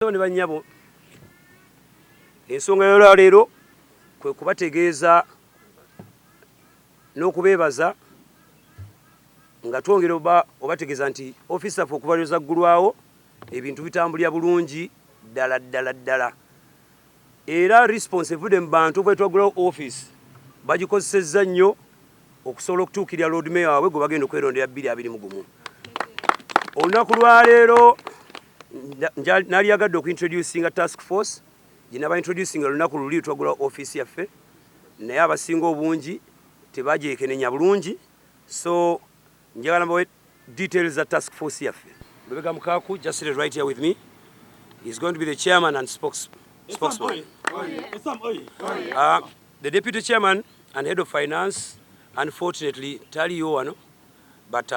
Ne bannyabo ensonga y'olwa leero kwe kubategeeza n'okubeebaza nga twongera obategeeza nti ofiisi yaffe okuva lwezaggulwawo ebintu bitambulira bulungi ddala era response evudde mu bantu bwe twaggulawo ofiisi bagikozesezza nnyo okusobola okutuukirira Lord Mayor waabwe gwe bagenda okwerondera 2021. Olunaku lwa leero nali yagadde okuintroducinga task force ginaba introducing olunaku luli twaggulawo ofiisi yaffe naye abasinga obungi tebagyekenenya bulungi, so njagala mbawe details za task force yaffe. Lubega Mukaku, just sit right here with me. He's going to be the chairman and spokesman. The deputy chairman and head of finance, unfortunately, tali wano, but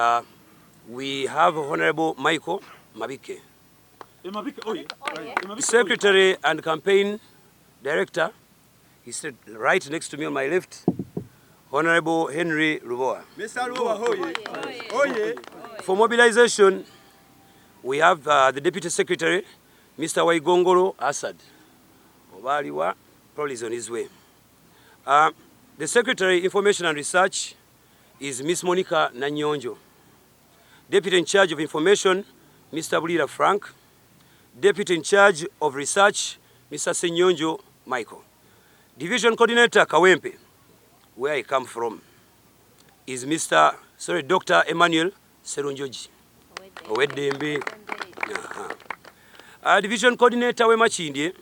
we have Honorable Michael Mabike. Secretary and campaign director, he said right next to me on my left, Honorable Henry Ruboa. Mr. Ruboa, for mobilization, we have the Deputy Secretary, Mr. Waigongoro Assad. Obaliwa probably is on his way. The Secretary, Information and Research, is Miss Monica Nanyonjo. Deputy in charge of Information, Mr. Bulira Frank. Deputy in charge of Research, Mr. Senyonjo Michael. Division Coordinator Kawempe, where I come from, is Dr. Emmanuel Serunjoji. Owedembe. Division Coordinator Wemachindye,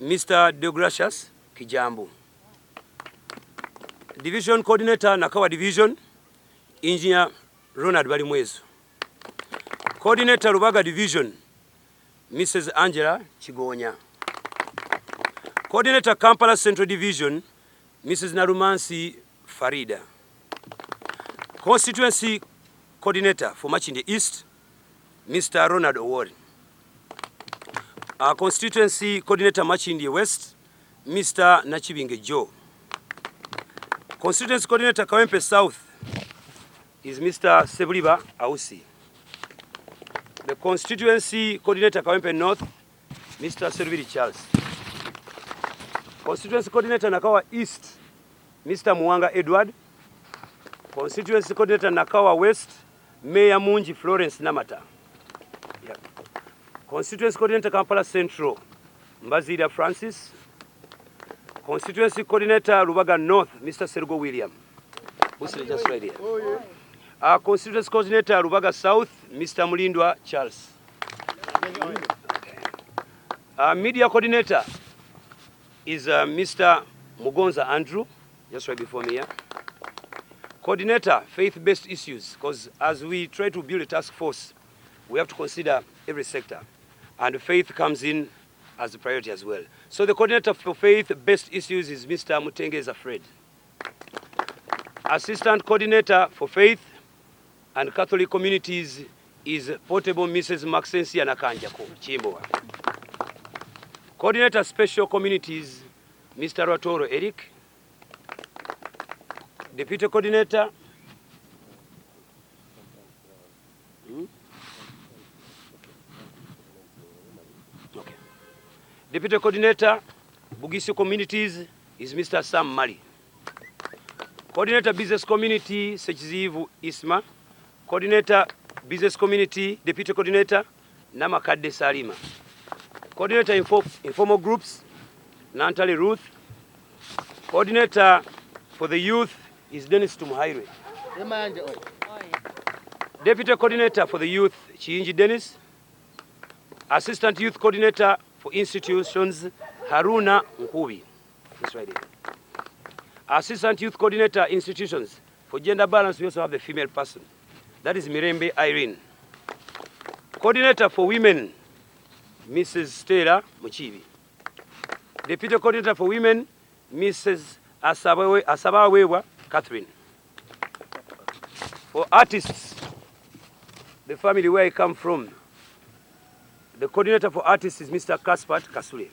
Mr. Deogracius Kijambu. Division Coordinator Nakawa Division, Engineer Ronald Balimwezo. Coordinator Rubaga Division, Mrs. Angela Chigonya. Coordinator Kampala Central Division, Mrs. Narumansi Farida. Constituency Coordinator for Machinde East, Mr. Ronald Owori. Constituency Coordinator Machinde West, Mr. Nachibinge Joe. Constituency Coordinator Kawempe South is Mr. Sebuliba Ausi. The Constituency Coordinator Kawempe North, Mr. Serviri Charles. Constituency Coordinator Nakawa East, Mr. Muwanga Edward. Constituency Coordinator Nakawa West, Mayor Munji Florence Namata. Yeah. Constituency Coordinator Kampala Central, Mbazira Francis. Constituency Coordinator Rubaga North, Mr. Sergo William. Who's just right here? Constituency Coordinator Rubaga South, Mr. Mulindwa Charles. Media Coordinator is Mr. Mugonza Andrew, just right before me here. Coordinator, faith-based issues, because as we try to build a task force, we have to consider every sector, and faith comes in as a priority as well. So the coordinator for faith-based issues is Mr. Mutengeza Fred. Assistant coordinator for faith and Catholic communities is Portable Mrs. Maxensia Nakanjako Chimboa. Coordinator special communities, Mr. Ratoro Eric. Deputy coordinator, Deputy coordinator, Bugisi communities is Mr. Sam Mali. Coordinator business community, Sechizivu Isma. Coordinator business community, deputy coordinator, Namakadde Salima. Coordinator informal groups, Nantali Ruth. Coordinator for the youth is Dennis Tumuhairwe. Deputy coordinator for the youth, Chiinji Dennis. Assistant youth coordinator for institutions, Haruna Nkubi. That's right here. Assistant youth coordinator institutions. For gender balance, we also have the female person. That is Mirembe Irene. Coordinator for women, Mrs. Stella Muchibi. Deputy coordinator for women, Mrs. Asabawewa Catherine. For artists, the family where I come from, the coordinator for artists is Mr. Kaspat Kasule.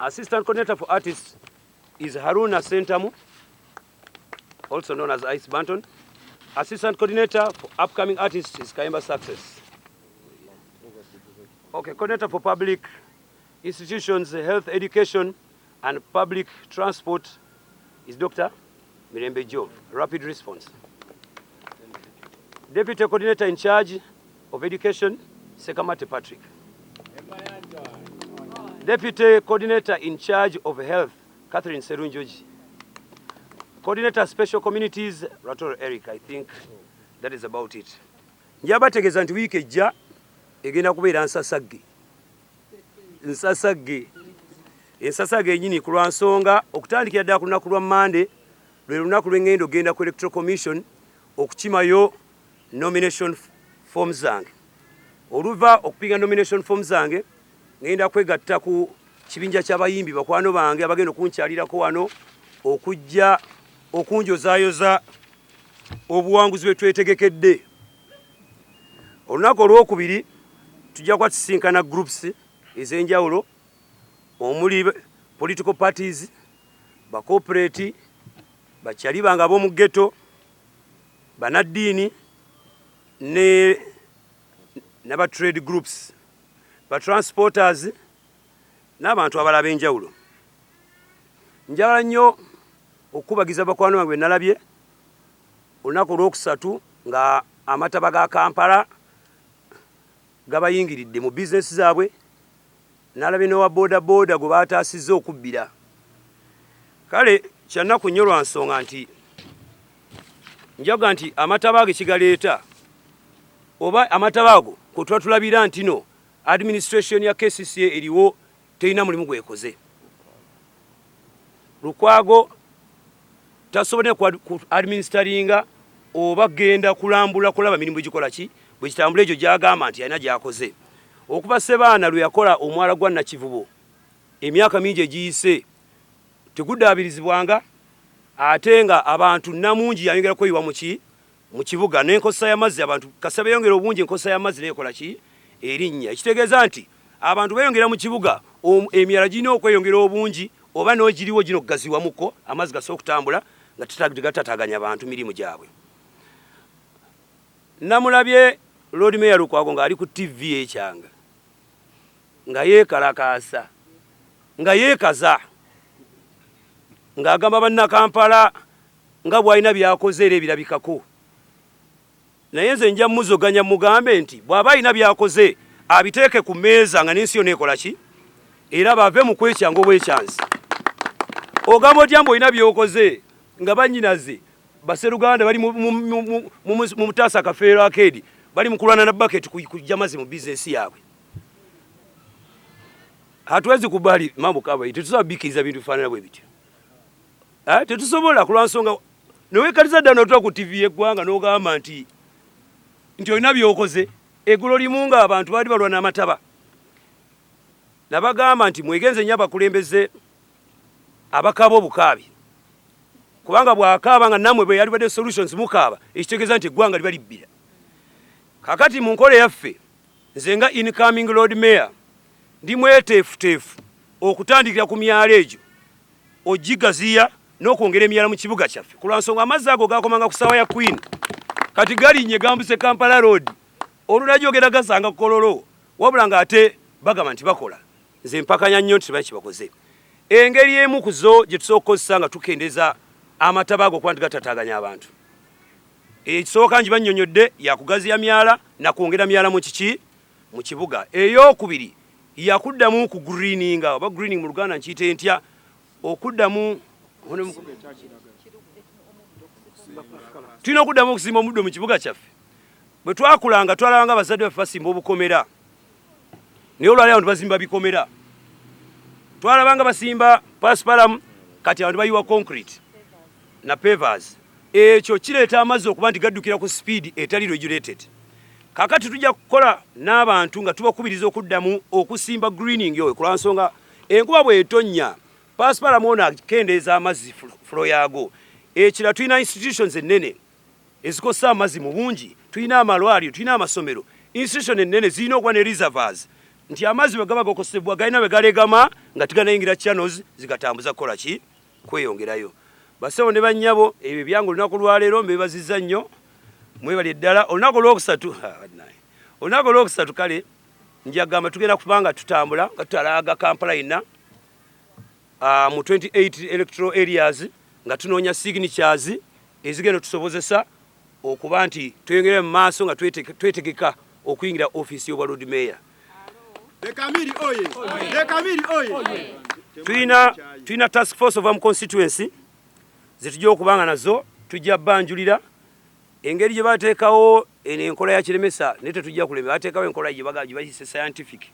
Assistant coordinator for artists is Haruna Sentamu, also known as Ice Banton. Assistant coordinator for upcoming artists is Kaimba Success. Okay, coordinator for public institutions, health, education, and public transport is Dr. Mirembe Jove. Rapid response. Deputy coordinator in charge of education, Sekamate Patrick. Deputy coordinator in charge of health, Catherine Serunjoji. Coordinator special communities, Ratoro Eric. I think that is about it. Njaba tegeza nti wiki ejja egenda kubeera nsasagge. Ensasagge nyini ku lwansonga okutandikira ddala ku lunaku lwa Monday lwe lunaku lw'engendo ogenda ku Electoral Commission okukimayo nomination forms zange. Oluva okupinga nomination forms zange ngenda kwegatta ku kibinja ky'abayimbi bakwano bange abagenda okunkyalirako wano okujja okunjozaayoza obuwanguzi bwe twetegekedde. Olunaku olwokubiri tujja kwatisinkana groups ez'enjawulo omuli political parties, ba corporate, bakyali bange ab'omu ghetto, banaddiini n'aba trade groups, ba transporters n'abantu abalala ab'enjawulo. Njagala nnyo okubagiza bakwano bange nalabye olunaku olwokusatu nga amataba ga Kampala gabayingiridde mu bizinesi zaabwe, nalabye n'owa boda gwe baataasizza okubbira. Kale kyannaku nnyo lwa nsonga nti njaga nti amataba ago ekigaleeta oba amataba ago kwe tuba tulabira nti no administration ya KCCA eriwo terina mulimu gwekoze. Lukwago tasobodde ku administeringa oba genda kulambula kulaba mirimu gikola ki bwe kitambula egyo gyagamba nti alina gyakoze. Okuba Sebaana lwe yakola omwala gwa Nakivubo emyaka mingi egiyise teguddaabirizibwanga, ate nga abantu namungi yayongera kweyiwa mu kibuga n'enkozesa y'amazzi abantu kasaba yongera obungi enkozesa y'amazzi neekola ki erinnya. Ekitegeeza nti abantu beeyongera mu kibuga emyala girina okweyongera obungi oba n'ogiriwo gino okugaziwamuko amazzi gasobola okutambula nga tegatataganya bantu mirimu gyabwe. Namulabye Lord Mayor Lukwago ng'ali ku TV ekyanga nga yeekalakaasa nga yeekaza ng'agamba bannakampala nga bw'alina byakoze era ebirabikako. Naye nze nja muzoganya mugambe nti bw'aba alina byakoze abiteeke ku mmeeza nga n'ensi yonna ekola ki era bave mu kwekyanga obwekyanzi. Ogamba otya mbu olina byokoze nga bannyinaze Baseruganda bali mu Mutaasa Kafeero Arcade bali mu kulwana na bucket kujja mazzi mu bizinesi yaabwe. Hatuwezi kubali mambo kama hiyo. Tusabikiza bintu bifanana bwe bityo. Tetusobola kulwansonga nowekaliza ddala n'otula ku TV y'eggwanga n'ogamba nti olina byokoze. Eggulo limu nga abantu baali balwana amataba. Nabagamba nti mwegenze nnyo abakulembeze abakaaba obukaabi. Kubanga bw'akaaba nga nammwe bwe yali badde solutions mukaaba ekitegeeza nti eggwanga liba libbira. Kakati mu nkola yaffe nze nga incoming Lord Mayor ndi mweteefuteefu okutandikira ku myalo egyo ogigaziya n'okwongera emyala mu kibuga kyaffe ku lwansonga amazzi ago gakomanga ku ssaawa ya Queen kati galinnye gambuse Kampala Road olulagi ogenda gasanga ku Kololo wabula ng'ate bagamba nti bakola. Nze mpakanya nnyo nti tebaki bakoze. Engeri emu ku zo gye tusobola okukozesa nga tukendeeza amataba ago okuba nti gatataganya abantu. Ekisooka ngi bannyonnyodde yakugaziya myala na kwongera myala mu kiki mu kibuga. Ey'okubiri yakuddamu ku greeninga oba greening mu Luganda nkiyite ntya okuddamu tulina okuddamu okusimba omuddo mu kibuga kyaffe. Bwe twakulanga twalabanga abazadde baffe basimba obukomera naye olwali abantu bazimba bikomera. Twalabanga basimba paspalamu kati abantu bayiwa concrete na pavers. Ekyo kireeta amazzi okuba nti gaddukira ku speed etali regulated. Kakati tujja kukola n'abantu nga tubakubiriza okuddamu okusimba greening yoyo ku lwansonga enkuba bw'etonnya paspalamu ono akendeeza amazzi flow yaago. Ekira tulina institutions ennene ezikosa amazzi mu bungi, tulina amalwaliro, tulina amasomero. Institution ennene zirina okuba ne reservoirs nti amazzi bwe gaba gakosebwa galina bwe galegama nga tiganayingira channels zigatambuza kukola ki kweyongerayo. Bassebo ne bannyabo ebyo byangu olunaku lwaleero mbebazizza nnyo mwebali eddala. Olunaku olwokusatu kale njagamba tugenda kubanga tutambula nga tutalaga Kampala ina mu 28 electoral areas nga tunoonya signatures ezigenda tusobozesa okuba nti tweyongere mu maaso nga twetegeka okuyingira office y'obwa Lord Mayor. Lekamiri oye! Lekamiri oye! Tulina task force of constituency zetujja okubanga nazo tujja banjulira engeri gye bateekawo enkola ya kiremesa ne tetujja kulema bateekawo enkola gye bayise scientific.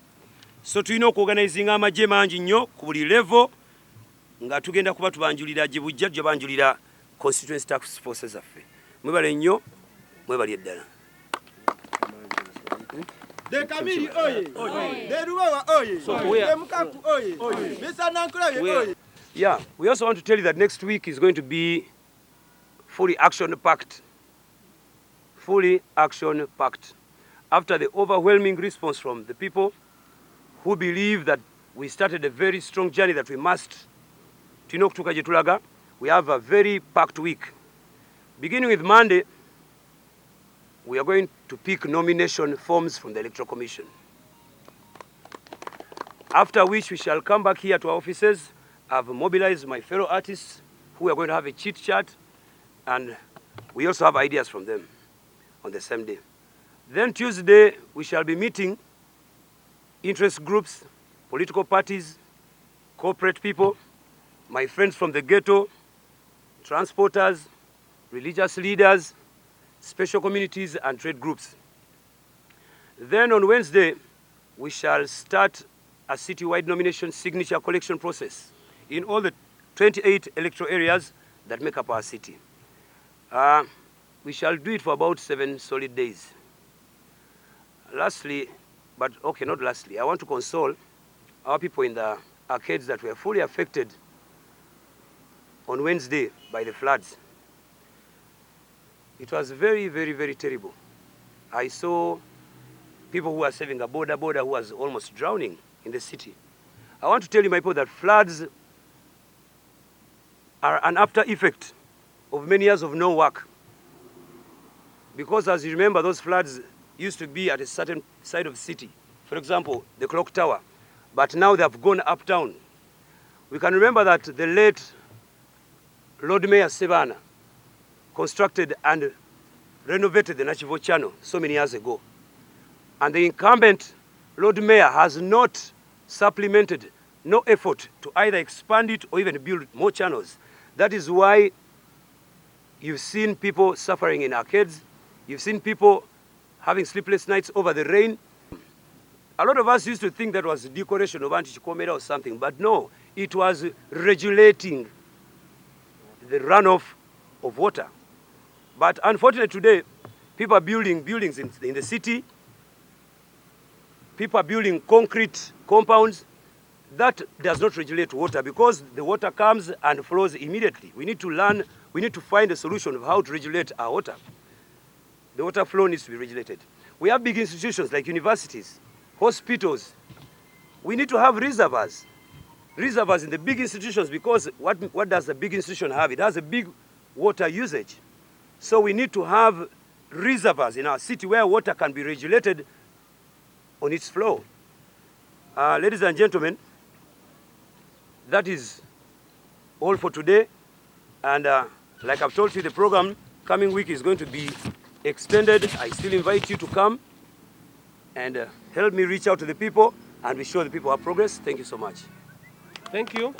So tulina okuorganizinga amagye mangi nnyo ku buli level nga tugenda kuba tubanjulira gye bujja tujja banjulira constituency task forces zaffe. Mwebale nnyo, mwebali eddala. Lekamiri oye! Leruwewa oye! Lemukaku oye! Mr. Nankulaye oye! Yeah, we also want to tell you that next week is going to be fully action-packed. Fully action-packed. After the overwhelming response from the people who believe that we started a very strong journey that we must, we have a very packed week. Beginning with Monday, we are going to pick nomination forms from the Electoral Commission. After which we shall come back here to our offices. I've mobilized my fellow artists who are going to have a chit chat, and we also have ideas from them on the same day. Then Tuesday, we shall be meeting interest groups, political parties, corporate people, my friends from the ghetto, transporters, religious leaders, special communities, and trade groups. Then on Wednesday, we shall start a citywide nomination signature collection process in all the 28 electoral areas that make up our city. We shall do it for about 7 solid days. Lastly, but okay, not lastly, I want to console our people in the arcades that were fully affected on Wednesday by the floods. It was very, very, very terrible. I saw people who were saving a border who was almost drowning in the city. I want to tell you, my people, that floods are an after effect of many years of no work. Because as you remember, those floods used to be at a certain side of the city. For example, the clock tower. But now they have gone uptown. We can remember that the late Lord Mayor Sebana constructed and renovated the Nachivo Channel so many years ago. And the incumbent Lord Mayor has not supplemented, no effort to either expand it or even build more channels. That is why you've seen people suffering in arcades. You've seen people having sleepless nights over the rain. A lot of us used to think that was decoration of Antichikomera or something, but no, it was regulating the runoff of water. But unfortunately today, people are building buildings in the city. People are building concrete compounds. That does not regulate water because the water comes and flows immediately. We need to learn, we need to find a solution of how to regulate our water. The water flow needs to be regulated. We have big institutions like universities, hospitals. We need to have reservoirs. Reservoirs in the big institutions because what does a big institution have? It has a big water usage. So we need to have reservoirs in our city where water can be regulated on its flow. Ladies and gentlemen, that is all for today. And like I've told you, the program coming week is going to be extended. I still invite you to come and help me reach out to the people and be sure the people have progress. Thank you so much. Thank you.